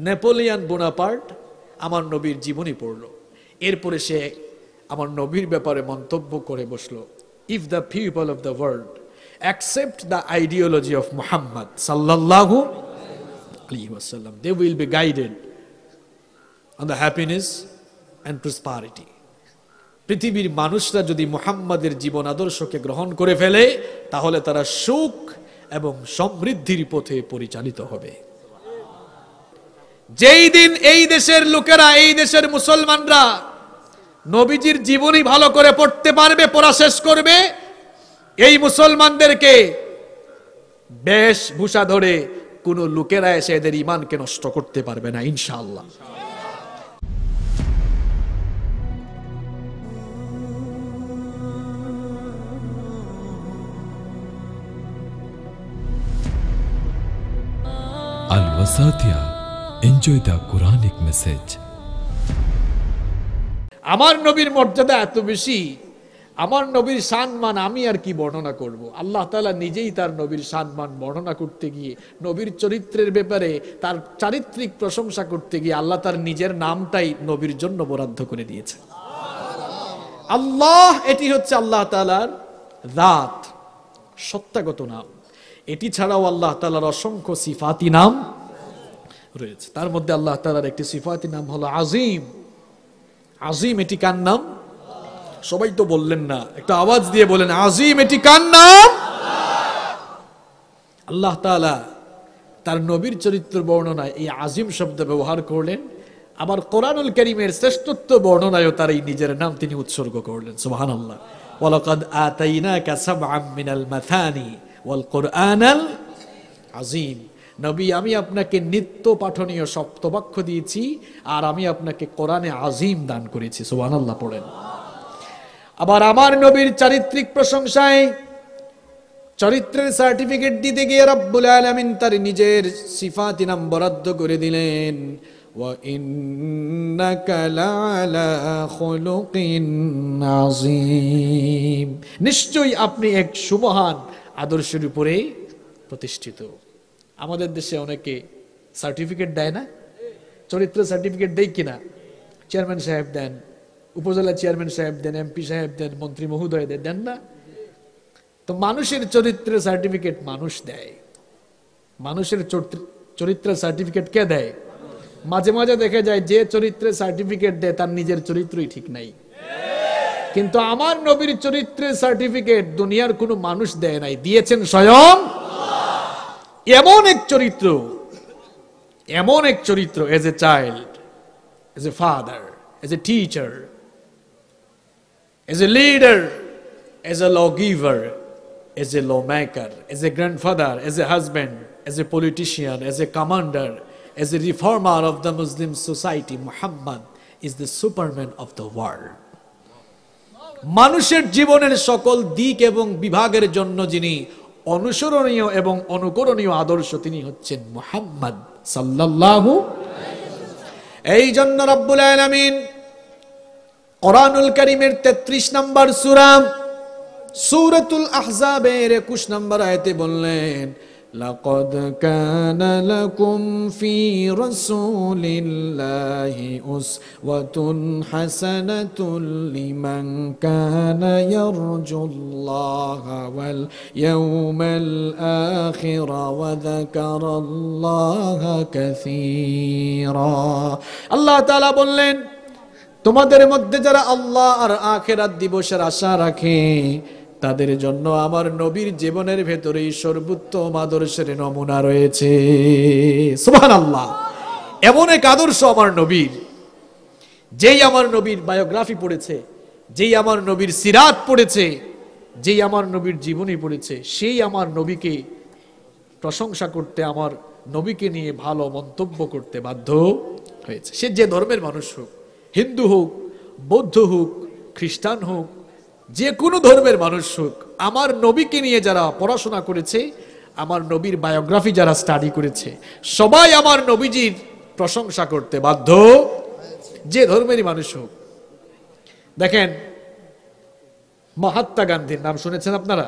Napoleon Bonaparte আমার নবীর জীবনী পড়ল, এরপরে সে আমার নবীর ব্যাপারে মন্তব্য করে বসলো, if the people of the world accept the ideology of Muhammad সাল্লাল্লাহু আলাইহি ওয়াসাল্লাম, they will be guided on the happiness and prosperity. পৃথিবীর মানুষরা যদি মুহাম্মাদের জীবন আদর্শকে গ্রহণ করে ফেলে, তাহলে তারা সুখ এবং সমৃদ্ধির পথে পরিচালিত হবে। যেই দিন এই দেশের লোকেরা, এই দেশের মুসলমানরা নবীজির জীবনী ভালো করে পড়তে পারবে, পড়া শেষ করবে, এই মুসলমানদেরকে বেশভূষা ধরে কোন লোকেরা এসে এদের ঈমানকে নষ্ট করতে পারবে না ইনশাআল্লাহ। Al-Wasatiyah, enjoy the Quranic message. আমার নবীর মর্যাদা এত বেশি, আমার নবীর সম্মান আমি আর কি বর্ণনা করব। আল্লাহ তাআলা নিজেই তার নবীর সম্মান বর্ণনা করতে গিয়ে, নবীর চরিত্রের ব্যাপারে তার চারিত্রিক প্রশংসা করতে গিয়ে আল্লাহ তার নিজের নামটাই নবীর জন্য বরাদ্দ করে দিয়েছে। আল্লাহ, এটি হচ্ছে আল্লাহ তাআলার জাত, সত্তাগত নাম। এটি ছাড়াও আল্লাহ তাআলার অসংখ্য সিফাতি নাম রয়েছে। তার মধ্যে আল্লাহ তাআলার একটি সিফাতি নাম হলো আজিম। আজিম, এটি কার নাম? সবাই তো বললেন না, একটু আওয়াজ দিয়ে বলেন, আজিম এটি কার নাম? আল্লাহ তাআলা তার নবীর চরিত্র বর্ণনায় এই আজিম শব্দ ব্যবহার করলেন, আবার কোরআনুল কারীমের শ্রেষ্ঠত্ব বর্ণনায়ও তার এই নিজের নাম তিনি উৎসর্গ করলেন। সুবহানাল্লাহ। ওয়ালাকাদ আতাইনাকা সাবআম মিনাল মাথানি ওয়াল কুরআনাল আজিম। নবী, আমি আপনাকে নিত্য পাঠনীয় সপ্তবাক্য দিয়েছি, আর আমি আপনাকে কোরআনে আজিম দান করেছি। সুবহানাল্লাহ পড়েন। আবার আমার নবীর চারিত্রিক প্রশংসায়, চরিত্রের সার্টিফিকেট দিতে গিয়ে রব্বুল আলামিন তার নিজের সিফাতি নাম বরাদ্দ করে দিলেন, ওয়া ইন্নাকা লাআলা খুলুকিন আযীম। নিশ্চয়ই আপনি এক সুমহান আদর্শের উপরে প্রতিষ্ঠিত। আমাদের দেশে অনেকে সার্টিফিকেট দেয় না, চরিত্র সার্টিফিকেট দেয় কিনা? চেয়ারম্যান সাহেব দেন, উপজেলা চেয়ারম্যান সাহেব দেন, এমপি সাহেব দেন, মন্ত্রী মহোদয় দেন না? তো মানুষের চরিত্রের সার্টিফিকেট মানুষ দেয়। মানুষের চরিত্রের সার্টিফিকেট কে দেয়? মাঝে মাঝে দেখা যায় যে চরিত্রের সার্টিফিকেট দেয় তার নিজের চরিত্রই ঠিক নাই। কিন্তু আমার নবীর চরিত্রের সার্টিফিকেট দুনিয়ার কোনো মানুষ দেয় নাই, দিয়েছেন স্বয়ং এমন এক চরিত্র, এমন এক চরিত্র, as a child, as a father, as a teacher, as a leader, as a lawgiver, as a lawmaker, as a grandfather, as a husband, as a politician, as a commander, as a reformer of the Muslim society, Muhammad is the Superman of the world. মানুষের জীবনের সকল দিক এবং বিভাগের জন্য যিনি অনুসরণীয় এবং অনুকরণীয় আদর্শ, তিনি হচ্ছেন মুহাম্মদ সাল্লাল্লাহু আলাইহি ওয়াসাল্লাম। এই জন্য রব্বুল আলামিন কোরআনুল কারীমের 33 নম্বর সূরা সূরাতুল আহজাবের 21 নম্বর আয়াতে বললেন, লাকাদ কানা লাকুম ফি রাসূলিল্লাহি উসওয়াতুন হাসানাতুন লিমান কানা ইয়ারজুল্লাহা ওয়াল ইয়াওমাল আখির ওয়া যাকারাল্লাহা কাসীরা। আল্লাহ তাআলা বললেন, তোমাদের মধ্যে যারা আল্লাহ আর আখিরাত দিবসের আশা রাখে, তাদের জন্য আমার নবীর জীবনের ভেতরেই সর্বোত্তম আদর্শের নমুনা রয়েছে। সুবহানাল্লাহ। এমন এক আদর্শ আমার নবীর, যেই আমার নবীর বায়োগ্রাফি পড়েছে, যেই আমার নবীর সিরাত পড়েছে, যেই আমার নবীর জীবনী পড়েছে, সেই আমার নবীকে প্রশংসা করতে, আমার নবীকে নিয়ে ভালো মন্তব্য করতে বাধ্য হয়েছে। সে যে ধর্মের মানুষ হোক, হিন্দু হোক, বৌদ্ধ হোক, খ্রিস্টান হোক, যে কোনো ধর্মের মানুষ হোক, আমার নবীকে নিয়ে যারা পড়াশোনা করেছে, আমার নবীর বায়োগ্রাফি যারা স্টাডি করেছে, সবাই আমার নবীজির প্রশংসা করতে বাধ্য, যে ধর্মেরই মানুষ হোক। দেখেন, মহাত্মা গান্ধীর নাম শুনেছেন আপনারা?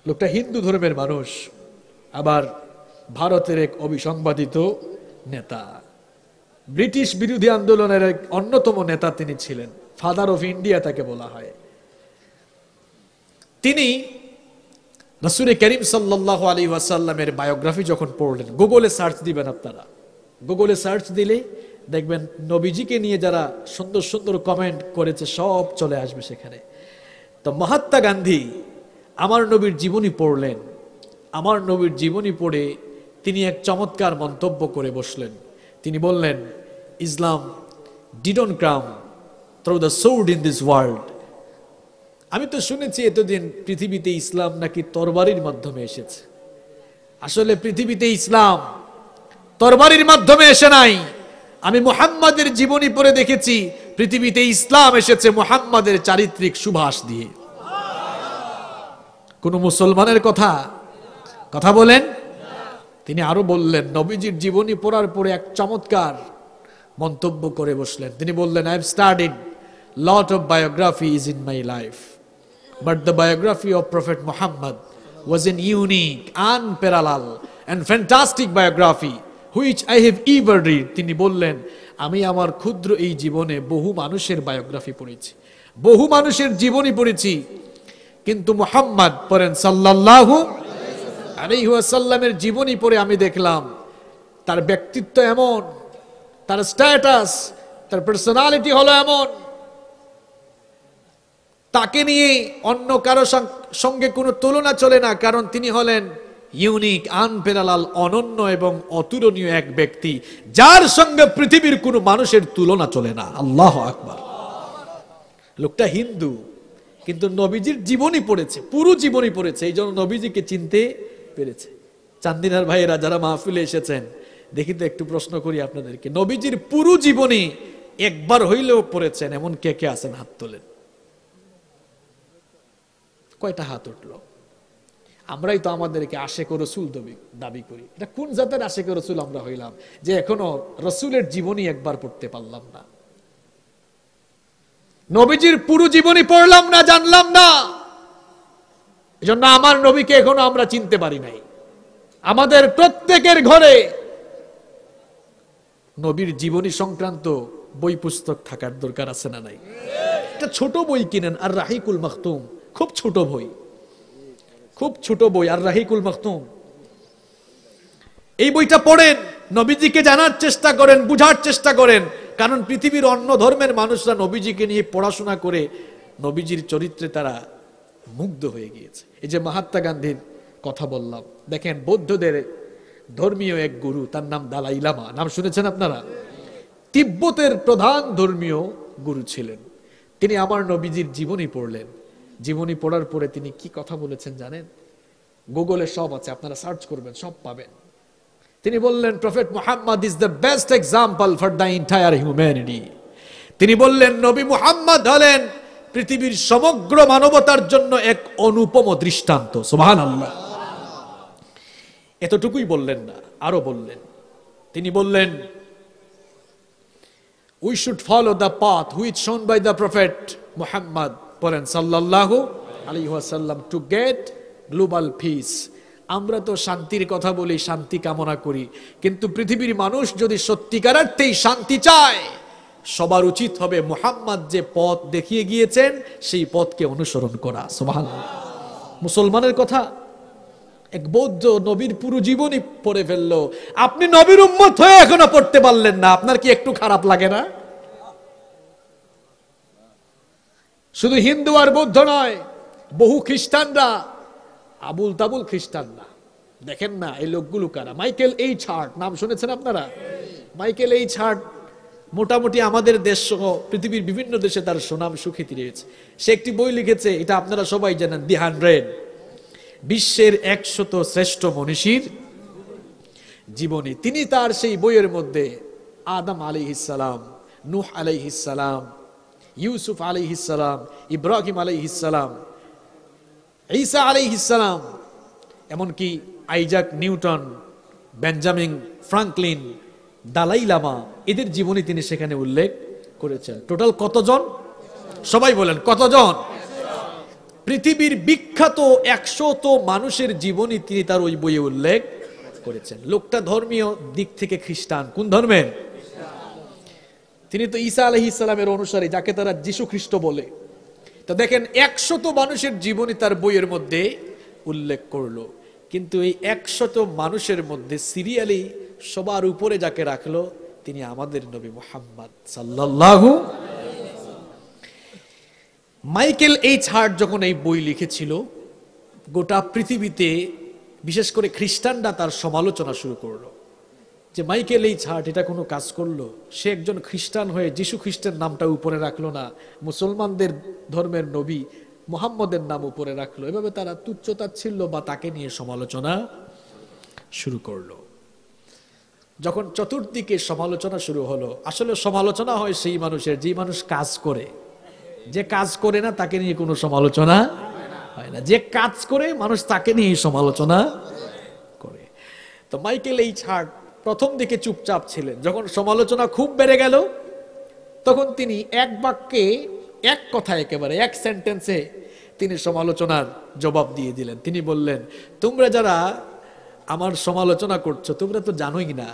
লোকটা হিন্দু ধর্মের মানুষ, আবার ভারতের এক অবিসংবাদিত নেতা, ব্রিটিশ বিরোধী আন্দোলনের এক অন্যতম নেতা তিনি ছিলেন, ফাদার অফ ইন্ডিয়া তাকে বলা হয়। তিনি রাসূল করিম সাল্লাল্লাহু আলাইহি ওয়াসাল্লামের বায়োগ্রাফি যখন পড়লেন, গুগলে সার্চ দিবেন আপনারা, গুগলে সার্চ দিলে দেখবেন নবীজিকে নিয়ে যারা সুন্দর সুন্দর কমেন্ট করেছে সব চলে আসবে সেখানে। তো মহাত্মা গান্ধী আমার নবীর জীবনী পড়লেন, আমার নবীর জীবনী পড়ে তিনি এক চমৎকার মন্তব্য করে বসলেন। তিনি বললেন, Islam didn't come through the sword in this world. আমি তো শুনেছি এতদিন পৃথিবীতে ইসলাম নাকি তরবারির মাধ্যমে এসেছে। আসলে পৃথিবীতে ইসলাম তরবারির মাধ্যমে এসে নাই। আমি মুহাম্মাদের জীবনী পড়ে দেখেছি পৃথিবীতে ইসলাম এসেছে মুহাম্মাদের চারিত্রিক সুভাষ দিয়ে। কোন মুসলমানের কথা বলেন? তিনি আরো বললেন, নবীজির জীবনী পড়ার পরে এক চমৎকার মন্তব্য করে বসলেন। তিনি বললেন, I have studied lot of biographies in my life, but the biography of Prophet Muhammad was an unique, unparalleled and fantastic biography which I have ever read. তিনি বললেন, আমি আমার ক্ষুদ্র এই জীবনে বহু মানুষের বায়োগ্রাফি পড়েছি, বহু মানুষের জীবনী পড়েছি, কিন্তু মুহাম্মদ পড়েন সাল্লাল্লাহু আলাইহি ওয়াসাল্লামের জীবনী পড়ে আমি দেখলাম তার ব্যক্তিত্ব এমন, তার স্ট্যাটাস, তার পার্সোনালিটি হলো এমন, তাকে নিয়ে অন্য কারো সঙ্গে কোনো তুলনা চলে না, কারণ তিনি হলেন ইউনিক, আনপ্যারালাল, অনন্য এবং অতুলনীয় এক ব্যক্তি, যার সঙ্গে পৃথিবীর কোনো মানুষের তুলনা চলে না। আল্লাহু আকবার। লোকটা হিন্দু, কিন্তু নবীজির জীবনী পড়েছে, পুরো জীবনী পড়েছে, এই জন্য নবীজিকে চিনতে পেরেছে। চান্দিনার ভাইয়েরা যারা মাহফিলে এসেছেন, দেখি তো একটু প্রশ্ন করি আপনাদেরকে, নবীজির পুরো জীবনী একবার হইলেও পড়েছেন এমন কে কে আছেন? হাত তোলেন। কয়টা হাত উঠলো? আমরাই তো আমাদেরকে আশেক রাসূল দাবি করি। এটা কোন জাতের আশেক রাসূল আমরা হইলাম যে এখনো রাসূলের জীবনী একবার পড়তে পারলাম না, নবীজির পুরো জীবনী পড়লাম না, জানলাম না। এজন্য আমার নবীকে এখনো আমরা চিনতে পারি নাই। আমাদের প্রত্যেকের ঘরে নবীর জীবনী সংক্রান্ত বই পুস্তক থাকার দরকার আছে না নাই? একটা ছোট বই কিনেন, আর রাহিকুল মাখতুম, খুব ছোট বই, খুব ছোট বই, আর রাহিকুল মাখতুম। এই বইটা পড়েন, নবীজিকে জানার চেষ্টা করেন, বুঝার চেষ্টা করেন, কারণ পৃথিবীর অন্য ধর্মের মানুষরা নবীজিকে নিয়ে পড়াশোনা করে নবীজির চরিত্রে তারা মুগ্ধ হয়ে গিয়েছে। এই যে মহাত্মা গান্ধীর কথা বললাম, দেখেন বৌদ্ধদের ধর্মীয় এক গুরু, তার নাম দালাই লামা, নাম শুনেছেন আপনারা? তিব্বতের প্রধান ধর্মীয় গুরু ছিলেন। তিনি আমার নবীজির জীবনী পড়লেন। জীবনী পড়ার পরে তিনি কি কথা বলেছেন জানেন? গুগলে সব আছে, আপনারা সার্চ করবেন, সব পাবেন। তিনি বললেন, prophet Muhammad is the best example for the entire humanity. তিনি বললেন, নবী মুহাম্মদ হলেন পৃথিবীর সমগ্র মানবতার জন্য এক অনুপম দৃষ্টান্ত। সুবহানাল্লাহ। এতটুকুই বললেন না, আরো বললেন। তিনি বললেন, we should follow the path which shown by the prophet Muhammad বলেন সাল্লাল্লাহু আলাইহি ওয়াসাল্লাম to get global peace। আমরা তো শান্তির কথা বলি, শান্তি কামনা করি, কিন্তু পৃথিবীর মানুষ যদি সত্যিকার অর্থেই শান্তি চায়, সবার উচিত হবে মুহাম্মদ যে পথ দেখিয়ে গিয়েছেন সেই পথকে অনুসরণ করা। সুবহানাল্লাহ। মুসলমানের কথা। এক বৌদ্ধ নবীর পুরো জীবনী পড়ে ফেললো, আপনি নবীর উম্মত হয়ে এখনো পড়তে পারলেন না, আপনার কি একটু খারাপ লাগে না? শুধু হিন্দু আর বৌদ্ধ নয়, বহু খ্রিস্টানরা, আবুল তাবুল খ্রিস্টানরা, দেখেন না এই লোকগুলো কারা? মাইকেল এইচ হার্ট, নাম শুনেছেন আপনারা? মাইকেল এইচ হার্ট মোটামুটি আমাদের দেশ সহ পৃথিবীর বিভিন্ন দেশে তার সুনাম সুখ্যাতি রয়েছে। সে একটি বই লিখেছে, এটা আপনারা সবাই জানেন, দি 100, বিশ্বের 100 শ্রেষ্ঠ মনীষীর জীবনী। তিনি তার সেই বইয়ের মধ্যে আদম আলাইহিস সালাম, নূহ আলাইহিস সালাম, ইউসুফ আলাইহিস সালাম, ইব্রাহিম আলাইহিস সালাম, ঈসা আলাইহিস সালাম, এমনকি Isaac Newton, Benjamin Franklin, Dalai Lama, এদের জীবনী তিনি সেখানে উল্লেখ করেছেন। টোটাল কতজন? সবাই বলেন কতজন? পৃথিবীর বিখ্যাত 100 মানুষের জীবনী তিনি তার ওই বইয়ে উল্লেখ করেছেন। লোকটা ধর্মীয় দিক থেকে খ্রিস্টান। কোন ধর্মের? তিনি তো ঈসা আলাইহিস সালামের অনুসারী, যাকে তারা যিশু খ্রিস্ট বলে। তো দেখেন 100 মানুষের জীবনী তার বইয়ের মধ্যে উল্লেখ করলো, কিন্তু এই 100 মানুষের মধ্যে সিরিয়ালি সবার উপরে যাকে রাখলো তিনি আমাদের নবী মুহাম্মদ সাল্লাল্লাহু। মাইকেল এইচ হার্ট যখন এই বই লিখেছিল, গোটা পৃথিবীতে বিশেষ করে খ্রিস্টানরা তার সমালোচনা শুরু করলো যে মাইকেল এইচ হার্ট এটা কোনো কাজ করলো? সে একজন খ্রিস্টান হয়ে যিশু খ্রিস্টের নামটা উপরে রাখলো না, মুসলমানদের ধর্মের নবী মুহাম্মদের নাম উপরে রাখলো। এভাবে তারা তুচ্ছতাচ্ছিল্য বা তাকে নিয়ে সমালোচনা শুরু করলো। যখন চতুর্দিকে সমালোচনা শুরু হলো, আসলে সমালোচনা হয় সেই মানুষের যে মানুষ কাজ করে, যে কাজ করে না তাকে নিয়ে কোনো সমালোচনা হয় না, যে কাজ করে মানুষ তাকে নিয়ে সমালোচনা করে। তো মাইকেল এইচ হার্ট প্রথম দিকে চুপচাপ ছিলেন, যখন সমালোচনা খুব বেড়ে গেল তখন তিনি এক বাক্যে, এক কথায়, একেবারে এক সেন্টেন্সে তিনি সমালোচনার জবাব দিয়ে দিলেন। তিনি বললেন, তোমরা যারা আমার সমালোচনা করছো তোমরা তো জানোই না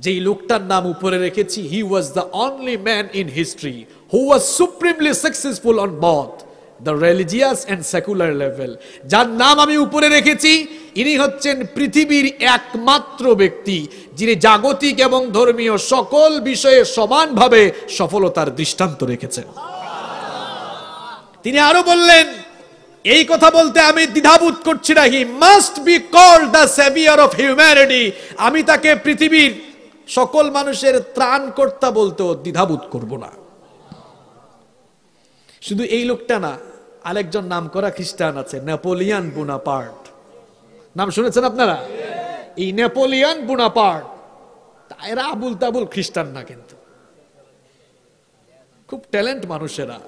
যেই লোকটার নাম উপরে রেখেছি, he was the only man in history who was supremely successful on both the religious and secular level। যার নাম আমি উপরে রেখেছি ইনি হচ্ছেন পৃথিবীর একমাত্র ব্যক্তি যিনি জাগতিক এবং ধর্মীয় সকল বিষয়ে সমানভাবে সফলতার দৃষ্টান্ত রেখেছেন। তিনি আরো বললেন, এই কথা বলতে আমি দ্বিধাবোধ করছি না, he must be called the saviour of humanity. আমি তাকে পৃথিবীর সকল মানুষের ত্রাণকর্তা বলতেও দ্বিধাবোধ করব না। শুধু এই লোকটা না, আরেকজন নামকরা খ্রিস্টান আছে, নেপোলিয়ান বোনাপার্ট। নাম শুনেছেন আপনারা? এই নেপোলিয়ান বোনাপার্ট, এরা আবুল তাবুল খ্রিস্টান না, কিন্তু খুব ট্যালেন্ট মানুষেরা,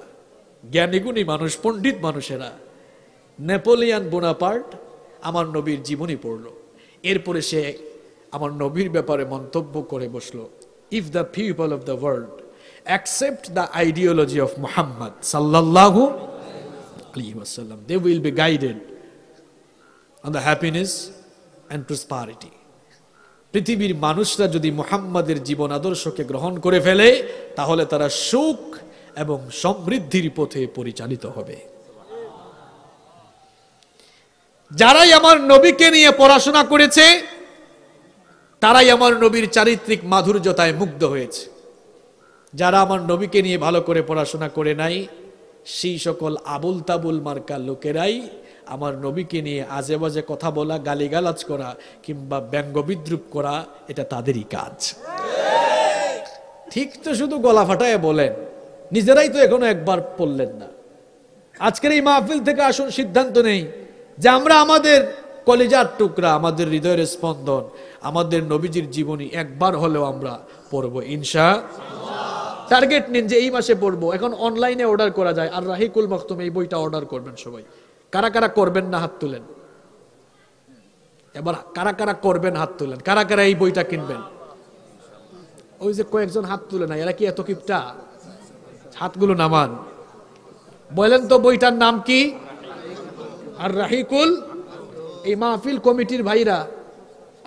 জ্ঞানীগুণী মানুষ, পণ্ডিত মানুষেরা। নেপোলিয়ান বোনাপার্ট আমার নবীর জীবনী পড়লো, এরপরে সে আমার নবীর ব্যাপারে মন্তব্য করে বসলো, if the people of the world accept the ideology of Muhammad sallallahu alaihi wasallam, they will be guided on the happiness and prosperity। পৃথিবীর মানুষরা যদি মুহাম্মাদের জীবন আদর্শকে গ্রহণ করে ফেলে তাহলে তারা সুখ এবং সমৃদ্ধির পথে পরিচালিত হবে। যারাই আমার নবীকে নিয়ে পড়াশোনা করেছে তারাই আমার নবীর চারিত্রিক মাধুর্যতায় মুগ্ধ হয়েছে। যারা আমার নবীকে নিয়ে ভালো করে পড়াশোনা করে নাই, সেই সকল আবুল তাবুল মার্কা লোকেরাই আমার নবীকে নিয়ে আজে বাজে কথা বলা, গালিগালাজ করা কিংবা ব্যঙ্গ বিদ্রুপ করা, এটা তাদেরই কাজ। ঠিক তো শুধু গলা ফাটায় বলেন, নিজেরাই তো এখনো একবার পড়লেন না। আজকের এই মাহফিল থেকে আসুন সিদ্ধান্ত নেই যে আমরা আমাদের কলিজার টুকরা, আমাদের হৃদয়ের স্পন্দন, আমাদের নবীজির জীবনী একবার হলেও আমরা পড়বো ইনশাআল্লাহ। টার্গেট নিন যে এই মাসে পড়বো। এখন অনলাইনে অর্ডার করা যায়, আর রাহিকুল মাখতুম এই বইটা অর্ডার করবেন সবাই। কারা কারা করবেন না হাত তুলেন। এবার কারা কারা করবেন হাত তুলেন। কারা কারা এই বইটা কিনবেন? ওই যে কয়েকজন হাত তুলে না, এরা কি এত কিপটা? হাতগুলো নামান, বলেন তো বইটার নাম কি? আর রাহিকুল। এই মাহফিল কমিটির ভাইরা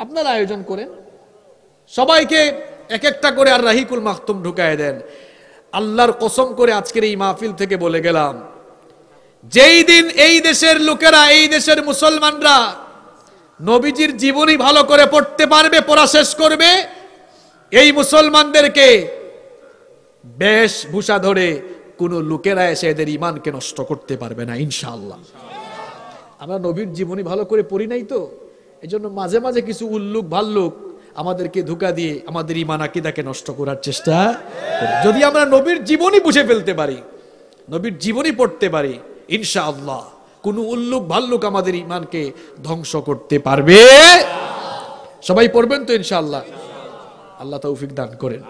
আপনারা আয়োজন করেন, সবাইকে এক একটা করে আর রাহিকুল মাখতুম ঢুকায় দেন। আল্লাহর কসম করে আজকের এই মাহফিল থেকে বলে গেলাম, যেই দিন এই দেশের লোকেরা, এই দেশের মুসলমানরা নবীজির জীবনী ভালো করে পড়তে পারবে, পড়া শেষ করবে, এই মুসলমানদেরকে বেশভূষা ধরে কোন লোকেরা এসে এদের ইমানকে নষ্ট করতে পারবে না ইনশাআল্লাহ। আমরা নবীর জীবনী ভালো করে পড়ি নাই তো, এজন্য মাঝে মাঝে কিছু উল্লুক ভাল্লুক আমাদেরকে ধোঁকা দিয়ে আমাদের ইমান আকীদাকে নষ্ট করার চেষ্টা করে। যদি আমরা নবীর জীবনী বুঝে ফেলতে পারি, নবীর জীবনী পড়তে পারি, ইনশাআল্লাহ কোন উল্লুক ভাল্লুক আমাদের ইমানকে ধ্বংস করতে পারবে। সবাই পড়বেন তো ইনশাআল্লাহ। আল্লাহ তৌফিক দান করেন।